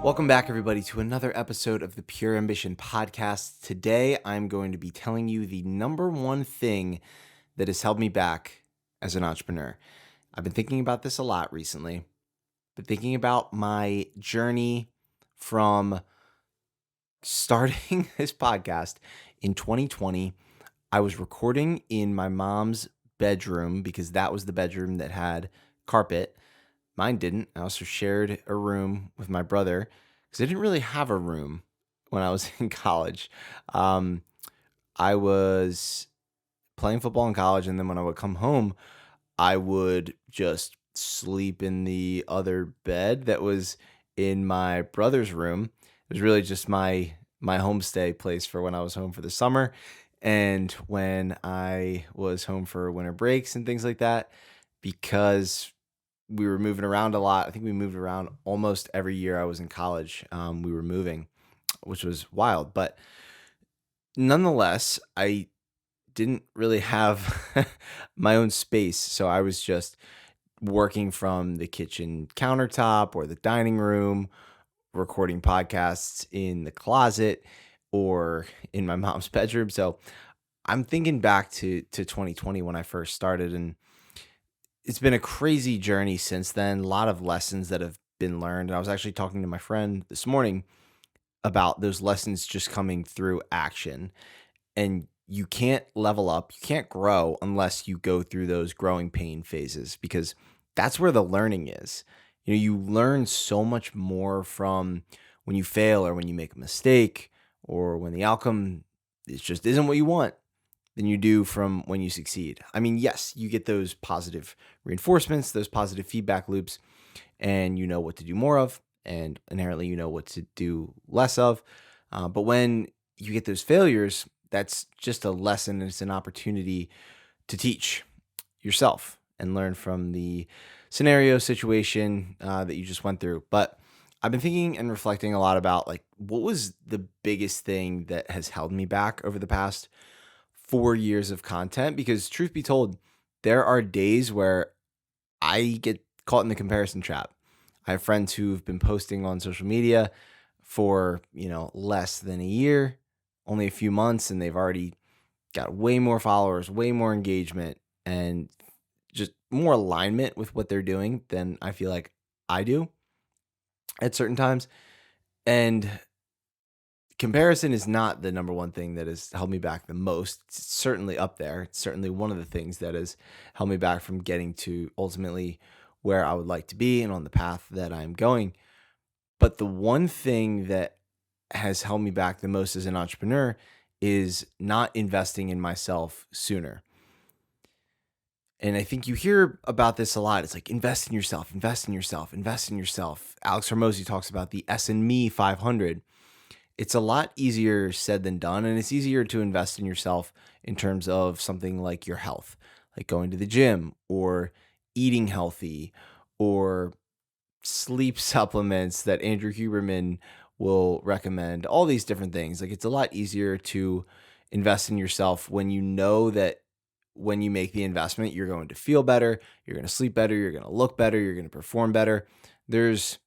Welcome back, everybody, to another episode of the Pure Ambition Podcast. Today, I'm going to be telling you the number one thing that has held me back as an entrepreneur. I've been thinking about this a lot recently, but thinking about my journey from starting this podcast in 2020. I was recording in my mom's bedroom because that was the bedroom that had carpet. Mine didn't. I also shared a room with my brother because I didn't really have a room when I was in college. Um, I was playing football in college, and then when I would come home, I would just sleep in the other bed that was in my brother's room. It was really just my homestay place for when I was home for the summer and when I was home for winter breaks and things like that, because we were moving around a lot. I think we moved around almost every year I was in college. We were moving, which was wild. But nonetheless, I didn't really have my own space. So I was just working from the kitchen countertop or the dining room, recording podcasts in the closet or in my mom's bedroom. So I'm thinking back to 2020 when I first started, and it's been a crazy journey since then. A lot of lessons that have been learned. And I was actually talking to my friend this morning about those lessons just coming through action. And you can't level up, you can't grow unless you go through those growing pain phases, because that's where the learning is. You learn so much more from when you fail or when you make a mistake or when the outcome is just isn't what you want than you do from when you succeed. I mean, yes, you get those positive reinforcements, those positive feedback loops, and you know what to do more of, and inherently you know what to do less of. But when you get those failures, that's just a lesson, and it's an opportunity to teach yourself and learn from the scenario situation that you just went through. But I've been thinking and reflecting a lot about, like, what was the biggest thing that has held me back over the past 4 years of content? Because truth be told, there are days where I get caught in the comparison trap. I have friends who've been posting on social media for, less than a year, only a few months, and they've already got way more followers, way more engagement, and just more alignment with what they're doing than I feel like I do at certain times. And comparison is not the number one thing that has held me back the most. It's certainly up there. It's certainly one of the things that has held me back from getting to ultimately where I would like to be and on the path that I'm going. But the one thing that has held me back the most as an entrepreneur is not investing in myself sooner. And I think you hear about this a lot. It's like, invest in yourself, invest in yourself, invest in yourself. Alex Hormozy talks about the S and Me 500. It's a lot easier said than done, and it's easier to invest in yourself in terms of something like your health, like going to the gym or eating healthy or sleep supplements that Andrew Huberman will recommend, all these different things. Like, it's a lot easier to invest in yourself when you know that when you make the investment, you're going to feel better, you're going to sleep better, you're going to look better, you're going to perform better. There's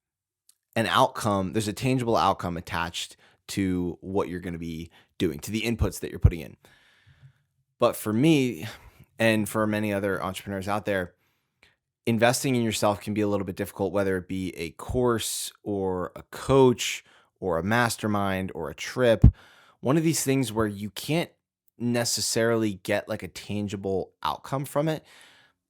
an outcome, there's a tangible outcome attached to what you're going to be doing, to the inputs that you're putting in. But for me, and for many other entrepreneurs out there, investing in yourself can be a little bit difficult, whether it be a course or a coach or a mastermind or a trip. One of these things where you can't necessarily get like a tangible outcome from it.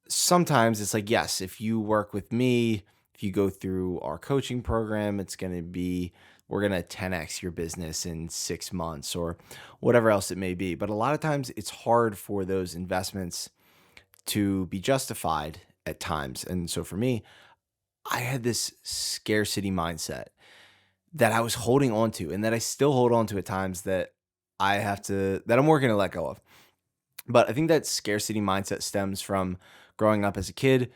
Sometimes it's like, yes, if you work with me, if you go through our coaching program, we're going to 10x your business in 6 months or whatever else it may be. But a lot of times it's hard for those investments to be justified at times. And so for me, I had this scarcity mindset that I was holding on to and that I still hold on to at times, that I'm working to let go of. But I think that scarcity mindset stems from growing up as a kid.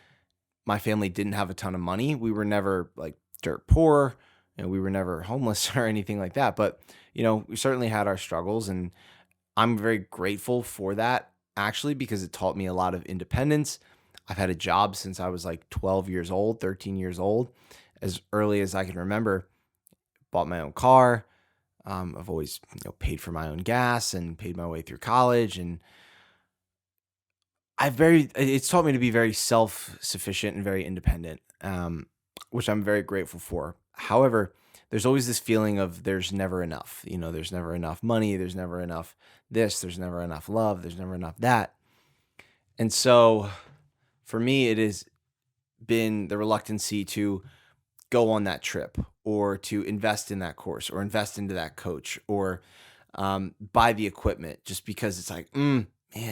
My family didn't have a ton of money. We were never like dirt poor, we were never homeless or anything like that. But, we certainly had our struggles, and I'm very grateful for that, actually, because it taught me a lot of independence. I've had a job since I was like 12 years old, 13 years old, as early as I can remember. bought my own car. I've always paid for my own gas and paid my way through college, and it's taught me to be very self-sufficient and very independent, which I'm very grateful for. However, there's always this feeling of there's never enough. There's never enough money, there's never enough this, there's never enough love, there's never enough that. And so for me, it has been the reluctancy to go on that trip or to invest in that course or invest into that coach or buy the equipment just because it's like, man,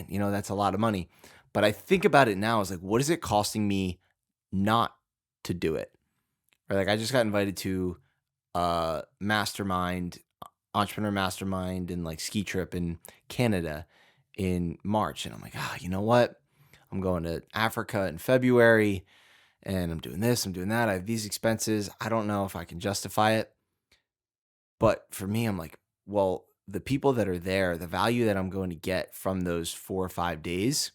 that's a lot of money. But I think about it now as like, what is it costing me not to do it? Or like, I just got invited to a mastermind, entrepreneur mastermind, and like ski trip in Canada in March. And I'm like, you know what? I'm going to Africa in February and I'm doing this, I'm doing that. I have these expenses. I don't know if I can justify it. But for me, I'm like, well, the people that are there, the value that I'm going to get from those 4 or 5 days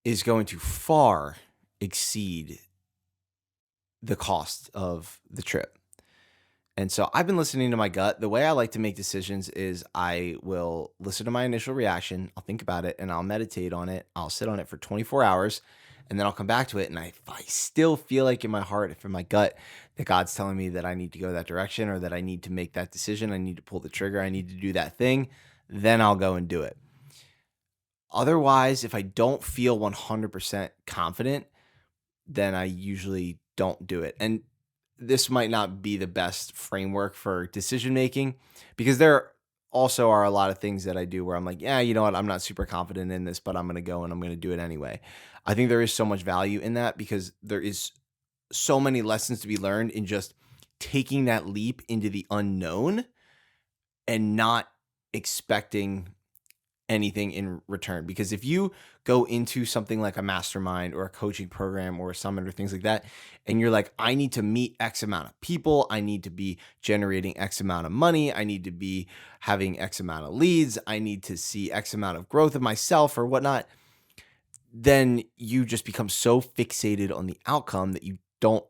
is going to far exceed the cost of the trip. And so I've been listening to my gut. The way I like to make decisions is I will listen to my initial reaction, I'll think about it, and I'll meditate on it. I'll sit on it for 24 hours, and then I'll come back to it. And if I still feel like in my heart, if in my gut, that God's telling me that I need to go that direction or that I need to make that decision, I need to pull the trigger, I need to do that thing, then I'll go and do it. Otherwise, if I don't feel 100% confident, then I usually don't do it. And this might not be the best framework for decision making because there also are a lot of things that I do where I'm like, yeah, you know what? I'm not super confident in this, but I'm going to go and I'm going to do it anyway. I think there is so much value in that because there is so many lessons to be learned in just taking that leap into the unknown and not expecting anything in return. Because if you go into something like a mastermind or a coaching program or a summit or things like that, and you're like, I need to meet X amount of people, I need to be generating X amount of money, I need to be having X amount of leads, I need to see X amount of growth of myself or whatnot, then you just become so fixated on the outcome that you don't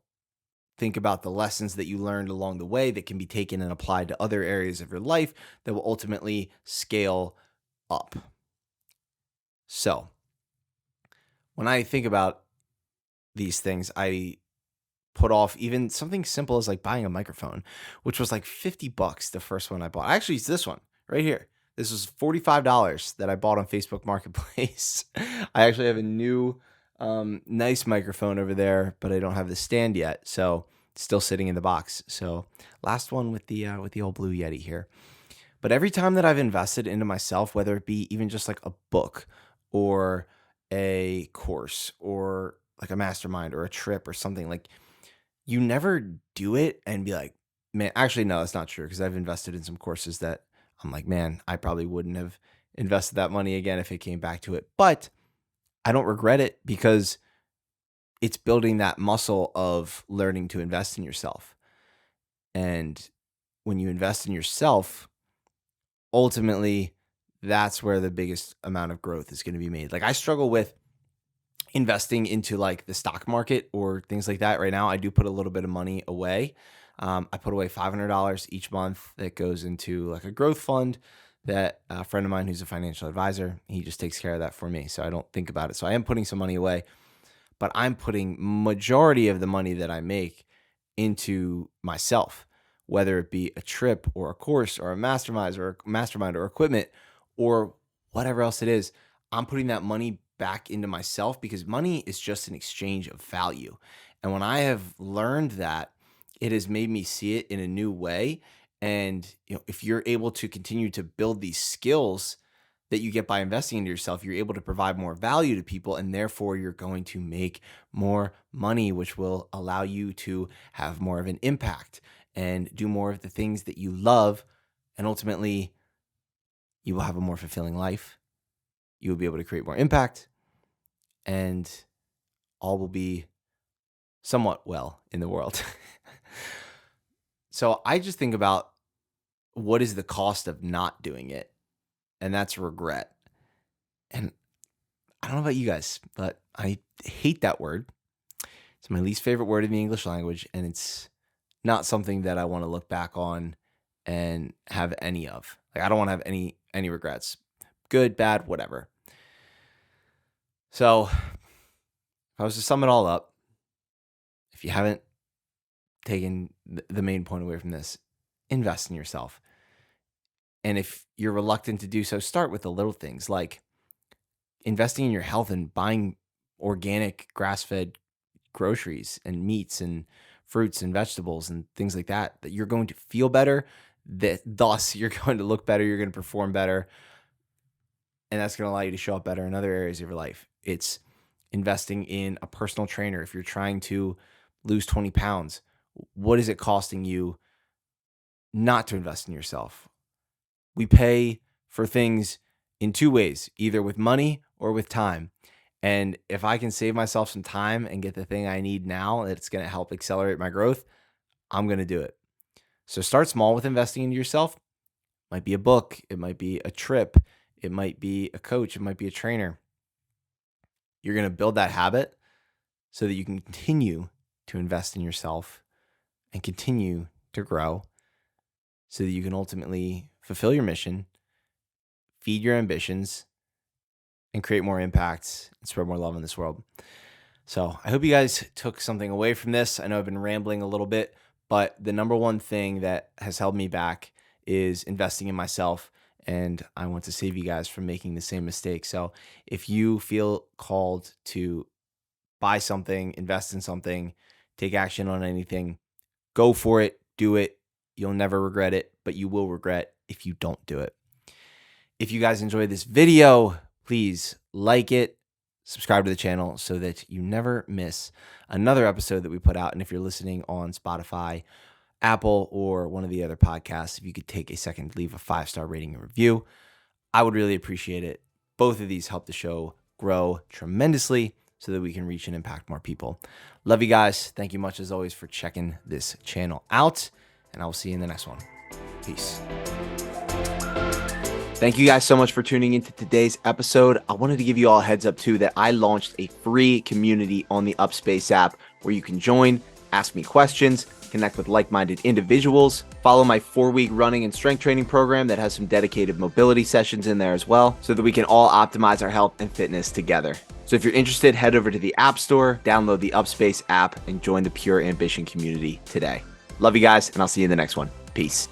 think about the lessons that you learned along the way that can be taken and applied to other areas of your life that will ultimately scale up. So when I think about these things, I put off even something simple as like buying a microphone, which was like $50 the first one I bought. Actually, it's this one right here. This was $45 that I bought on Facebook Marketplace. I actually have a new nice microphone over there, but I don't have the stand yet. So it's still sitting in the box. So last one with the old Blue Yeti here. But every time that I've invested into myself, whether it be even just like a book or a course or like a mastermind or a trip or something, like you never do it and be like, man, actually, no, that's not true. Because I've invested in some courses that I'm like, man, I probably wouldn't have invested that money again if it came back to it. But I don't regret it because it's building that muscle of learning to invest in yourself. And when you invest in yourself, ultimately, that's where the biggest amount of growth is going to be made. Like I struggle with investing into like the stock market or things like that right now. I do put a little bit of money away. I put away $500 each month that goes into like a growth fund that a friend of mine who's a financial advisor, he just takes care of that for me. So I don't think about it. So I am putting some money away, but I'm putting majority of the money that I make into myself, whether it be a trip or a course or a mastermind or equipment or whatever else it is. I'm putting that money back into myself because money is just an exchange of value. And when I have learned that, it has made me see it in a new way. And if you're able to continue to build these skills that you get by investing into yourself, you're able to provide more value to people, and therefore you're going to make more money, which will allow you to have more of an impact and do more of the things that you love. And ultimately, you will have a more fulfilling life. You will be able to create more impact, and all will be somewhat well in the world. So I just think about what is the cost of not doing it, and that's regret. And I don't know about you guys, but I hate that word. It's my least favorite word in the English language, and it's not something that I want to look back on and have any of. Like, I don't want to have any regrets. Good, bad, whatever. So, if I was to sum it all up, if you haven't taken the main point away from this, invest in yourself. And if you're reluctant to do so, start with the little things like investing in your health and buying organic grass-fed groceries and meats and fruits and vegetables and things like that you're going to feel better, that thus you're going to look better, you're going to perform better, and that's going to allow you to show up better in other areas of your life. It's investing in a personal trainer. If you're trying to lose 20 pounds, what is it costing you not to invest in yourself? We pay for things in two ways, either with money or with time. And if I can save myself some time and get the thing I need now that's going to help accelerate my growth, I'm going to do it. So start small with investing into yourself. It might be a book. It might be a trip. It might be a coach. It might be a trainer. You're going to build that habit so that you can continue to invest in yourself and continue to grow so that you can ultimately fulfill your mission, feed your ambitions, and create more impact and spread more love in this world. So I hope you guys took something away from this. I know I've been rambling a little bit, but the number one thing that has held me back is investing in myself. And I want to save you guys from making the same mistake. So if you feel called to buy something, invest in something, take action on anything, go for it, do it. You'll never regret it, but you will regret if you don't do it. If you guys enjoyed this video, please like it, subscribe to the channel so that you never miss another episode that we put out. And if you're listening on Spotify, Apple, or one of the other podcasts, if you could take a second to leave a 5-star rating and review, I would really appreciate it. Both of these help the show grow tremendously so that we can reach and impact more people. Love you guys. Thank you much as always for checking this channel out, and I will see you in the next one. Peace. Thank you guys so much for tuning into today's episode. I wanted to give you all a heads up too that I launched a free community on the Upspace app where you can join, ask me questions, connect with like-minded individuals, follow my 4-week running and strength training program that has some dedicated mobility sessions in there as well, so that we can all optimize our health and fitness together. So if you're interested, head over to the App Store, download the Upspace app, and join the Pure Ambition community today. Love you guys, and I'll see you in the next one. Peace.